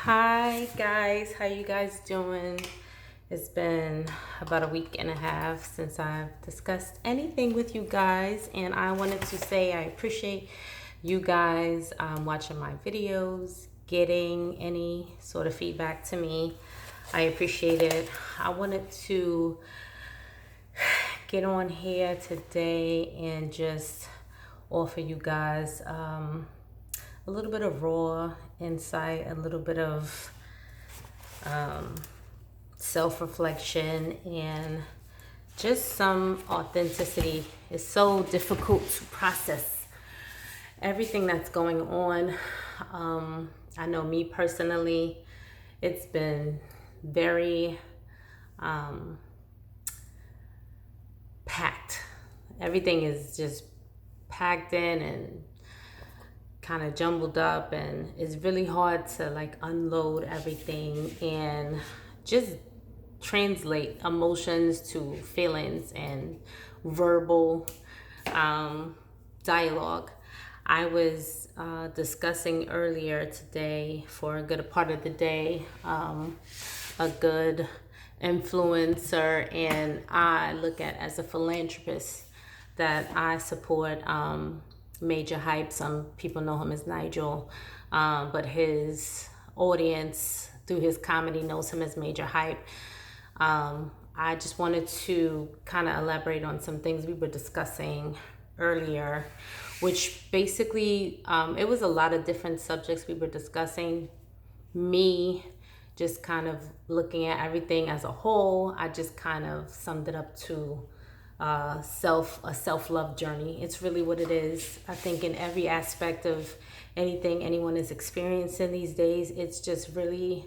Hi guys, how you guys doing? It's been about a week and a half since I've discussed anything with you guys, and I wanted to say I appreciate you guys watching my videos, getting any sort of feedback to me. I appreciate it. I wanted to get on here today and just offer you guys a little bit of raw insight, a little bit of self-reflection, and just some authenticity. It's so difficult to process everything that's going on. I know me personally, it's been very packed. Everything is just packed in and kind of jumbled up, and it's really hard to like unload everything and just translate emotions to feelings and verbal dialogue. I was discussing earlier today for a good part of the day a good influencer, and I look at as a philanthropist that I support Major Hype. Some people know him as Nigel, but his audience through his comedy knows him as Major Hype. I just wanted to kind of elaborate on some things we were discussing earlier, which basically it was a lot of different subjects we were discussing. Me just kind of looking at everything as a whole, I just kind of summed it up to a self-love journey. It's really what it is. I think in every aspect of anything anyone is experiencing these days, it's just really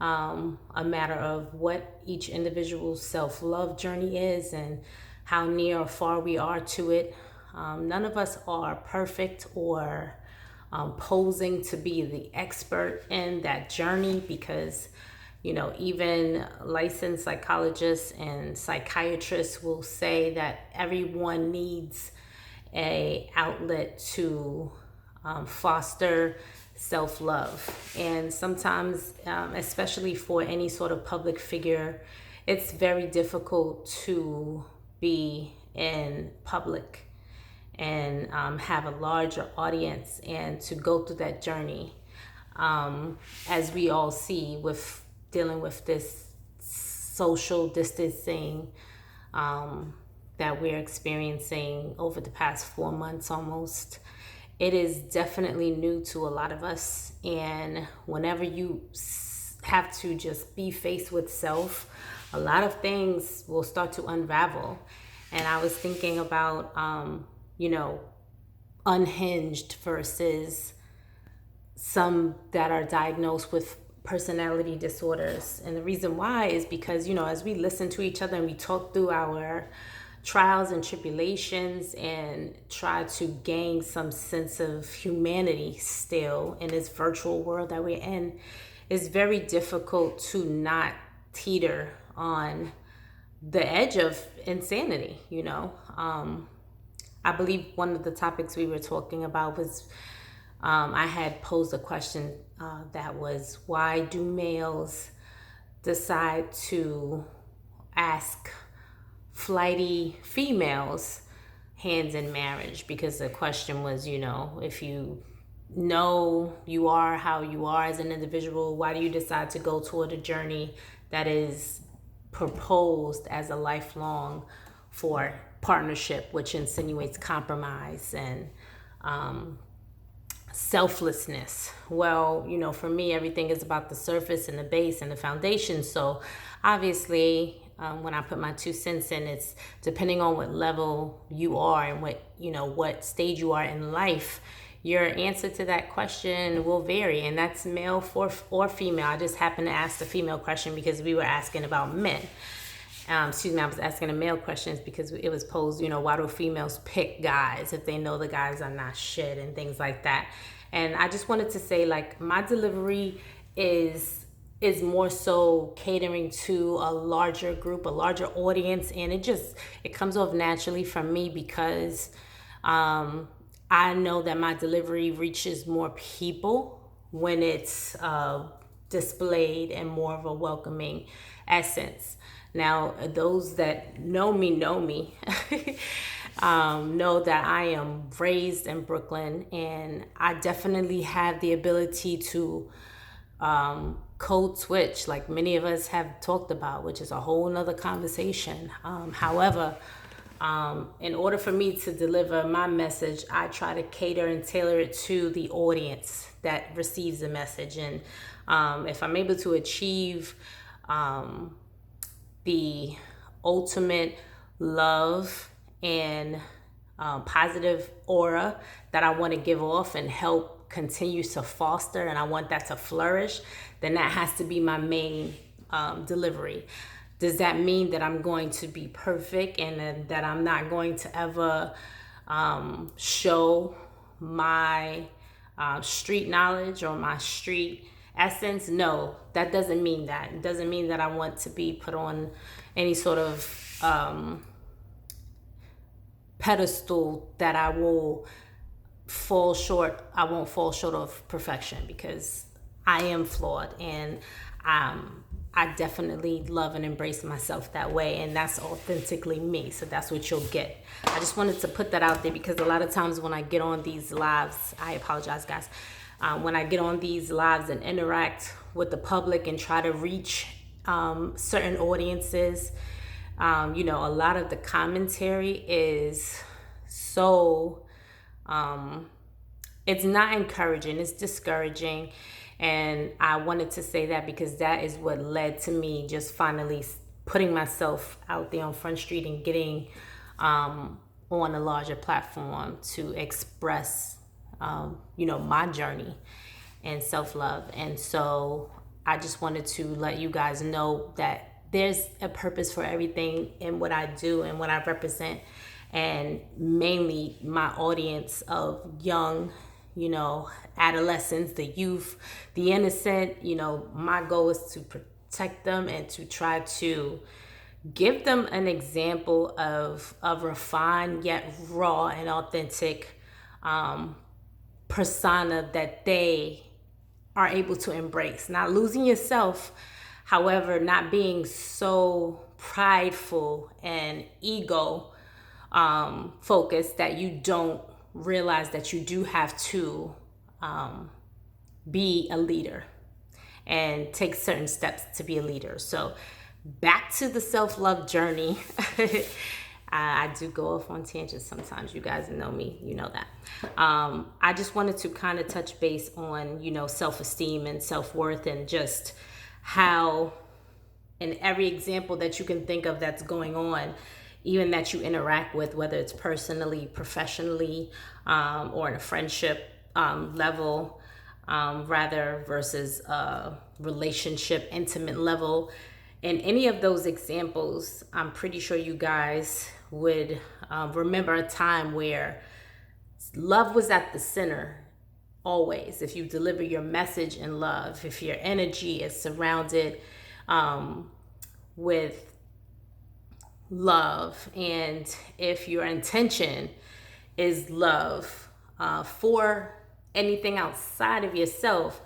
a matter of what each individual's self-love journey is and how near or far we are to it. None of us are perfect or posing to be the expert in that journey, because even licensed psychologists and psychiatrists will say that everyone needs a outlet to foster self-love. And sometimes, especially for any sort of public figure, it's very difficult to be in public and have a larger audience and to go through that journey, as we all see with dealing with this social distancing that we're experiencing over the past 4 months almost. It is definitely new to a lot of us, and whenever you have to just be faced with self, a lot of things will start to unravel. And I was thinking about unhinged versus some that are diagnosed with personality disorders. And the reason why is because, as we listen to each other and we talk through our trials and tribulations and try to gain some sense of humanity still in this virtual world that we're in, it's very difficult to not teeter on the edge of insanity. I believe one of the topics we were talking about was I had posed a question that was, why do males decide to ask flighty females hands in marriage? Because the question was, if you know you are how you are as an individual, why do you decide to go toward a journey that is proposed as a lifelong for partnership, which insinuates compromise and selflessness? Well, for me, everything is about the surface and the base and the foundation. So obviously, when I put my 2 cents in, it's depending on what level you are and what stage you are in life, your answer to that question will vary, and that's male or female. I just happened to ask the female question because we were asking about men. I was asking the male questions because it was posed, why do females pick guys if they know the guys are not shit and things like that. And I just wanted to say, like, my delivery is more so catering to a larger group, a larger audience, and it comes off naturally from me because I know that my delivery reaches more people when it's displayed in more of a welcoming essence. Now, those that know me know that I am raised in Brooklyn, and I definitely have the ability to code switch, like many of us have talked about, which is a whole nother conversation. However, in order for me to deliver my message, I try to cater and tailor it to the audience that receives the message. And if I'm able to achieve the ultimate love and positive aura that I want to give off and help continue to foster, and I want that to flourish, then that has to be my main delivery. Does that mean that I'm going to be perfect and that I'm not going to ever show my street knowledge or my street essence? No, that doesn't mean that. It doesn't mean that I want to be put on any sort of pedestal that I will fall short. I won't fall short of perfection, because I am flawed, and I definitely love and embrace myself that way, and that's authentically me. So that's what you'll get. I just wanted to put that out there, because a lot of times when I get on these lives, I apologize, guys. When I get on these lives and interact with the public and try to reach certain audiences, a lot of the commentary is so, it's not encouraging, it's discouraging. And I wanted to say that because that is what led to me just finally putting myself out there on Front Street and getting on a larger platform to express, my journey and self-love. And so I just wanted to let you guys know that there's a purpose for everything in what I do and what I represent, and mainly my audience of young, adolescents, the youth, the innocent. My goal is to protect them and to try to give them an example of a refined yet raw and authentic persona that they are able to embrace. Not losing yourself, however, not being so prideful and ego focused that you don't realize that you do have to be a leader and take certain steps to be a leader. So back to the self-love journey. I do go off on tangents sometimes. You guys know me, you know that. I just wanted to kind of touch base on, self-esteem and self-worth, and just how in every example that you can think of that's going on, even that you interact with, whether it's personally, professionally, or in a friendship level, rather, versus a relationship, intimate level. In any of those examples, I'm pretty sure you guys would remember a time where love was at the center always. If you deliver your message in love, if your energy is surrounded with love, and if your intention is love for anything outside of yourself,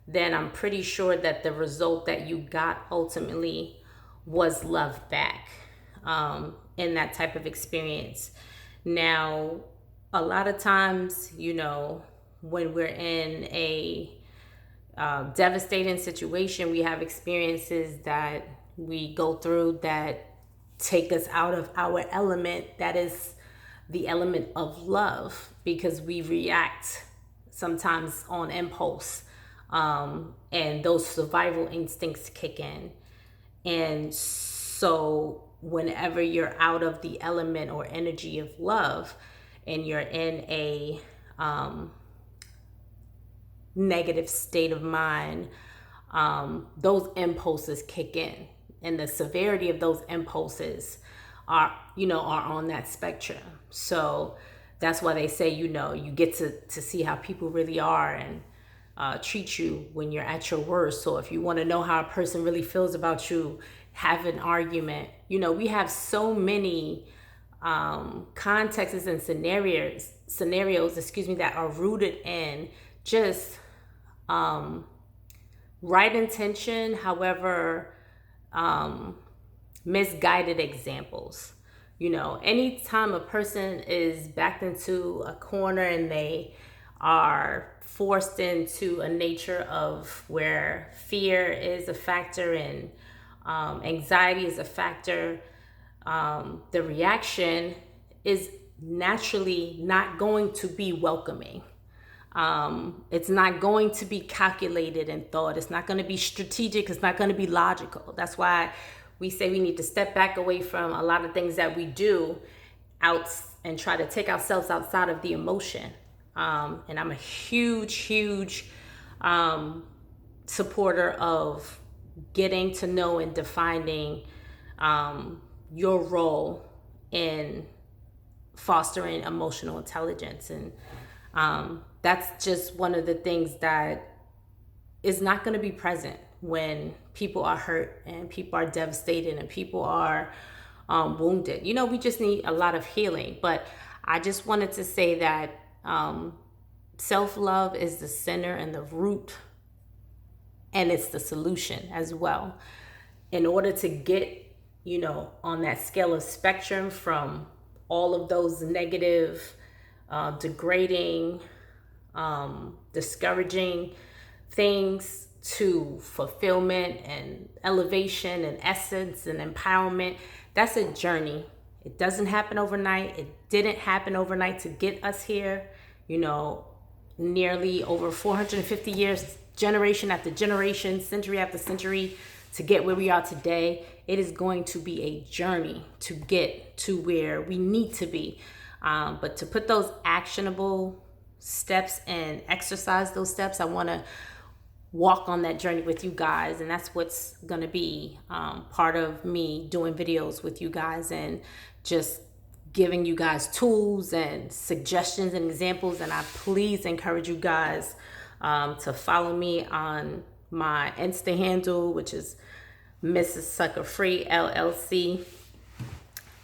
then I'm pretty sure that the result that you got ultimately was love back in that type of experience. Now, a lot of times, when we're in a devastating situation, we have experiences that we go through that take us out of our element, that is the element of love, because we react sometimes on impulse, and those survival instincts kick in. And so whenever you're out of the element or energy of love, and you're in a negative state of mind, those impulses kick in, and the severity of those impulses are on that spectrum. So that's why they say, you get to see how people really are and treat you when you're at your worst. So if you want to know how a person really feels about you, have an argument. We have so many contexts and scenarios, that are rooted in just right intention, however, misguided examples. Anytime a person is backed into a corner and they are forced into a nature of where fear is a factor and anxiety is a factor, the reaction is naturally not going to be welcoming. It's not going to be calculated in thought. It's not going to be strategic. It's not going to be logical. That's why we say we need to step back away from a lot of things that we do out and try to take ourselves outside of the emotion. And I'm a huge supporter of getting to know and defining your role in fostering emotional intelligence. And that's just one of the things that is not going to be present when people are hurt and people are devastated and people are wounded. We just need a lot of healing. But I just wanted to say that self-love is the center and the root, and it's the solution as well. In order to get, on that scale of spectrum from all of those negative, degrading, discouraging things to fulfillment and elevation and essence and empowerment, that's a journey. It doesn't happen overnight. It didn't happen overnight to get us here. Nearly over 450 years, generation after generation, century after century, to get where we are today. It is going to be a journey to get to where we need to be. But to put those actionable steps and exercise those steps, I want to walk on that journey with you guys. And that's what's going to be part of me doing videos with you guys and just giving you guys tools and suggestions and examples. And I please encourage you guys to follow me on my Insta handle, which is Mrs. Sucker Free LLC.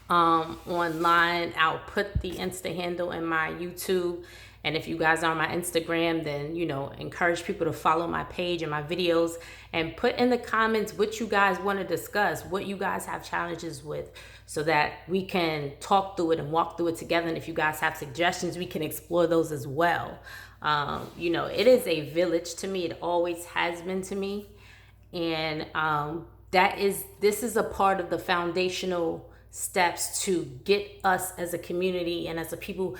Online, I'll put the Insta handle in my YouTube. And if you guys are on my Instagram, then, encourage people to follow my page and my videos and put in the comments what you guys want to discuss, what you guys have challenges with, so that we can talk through it and walk through it together. And if you guys have suggestions, we can explore those as well. It is a village to me. It always has been to me. And this is a part of the foundational steps to get us as a community and as a people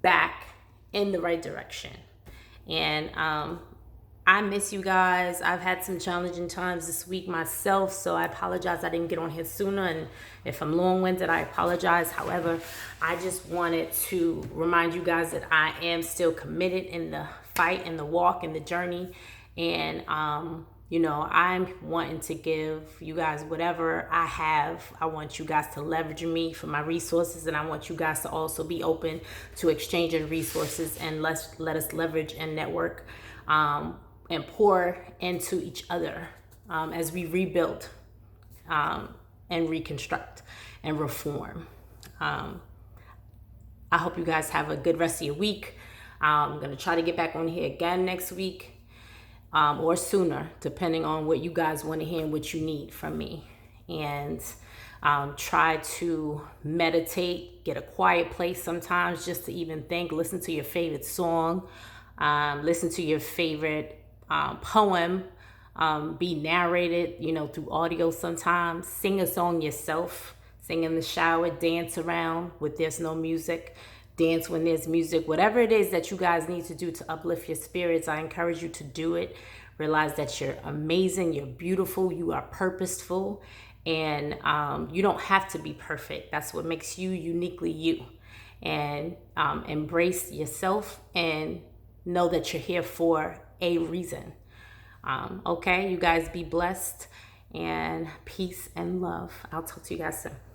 back in the right direction. And I miss you guys. I've had some challenging times this week myself, so I apologize I didn't get on here sooner, and if I'm long-winded, I apologize. However, I just wanted to remind you guys that I am still committed in the fight and the walk and the journey. And I'm wanting to give you guys whatever I have. I want you guys to leverage me for my resources, and I want you guys to also be open to exchanging resources, and let us leverage and network and pour into each other as we rebuild and reconstruct and reform. I hope you guys have a good rest of your week. I'm going to try to get back on here again next week. Or sooner, depending on what you guys want to hear and what you need from me. And try to meditate, get a quiet place sometimes just to even think. Listen to your favorite song, listen to your favorite poem, be narrated, through audio sometimes. Sing a song yourself, sing in the shower, dance around with there's no music. Dance when there's music. Whatever it is that you guys need to do to uplift your spirits, I encourage you to do it. Realize that you're amazing, you're beautiful, you are purposeful, and you don't have to be perfect. That's what makes you uniquely you. And embrace yourself and know that you're here for a reason. Okay, you guys be blessed, and peace and love. I'll talk to you guys soon.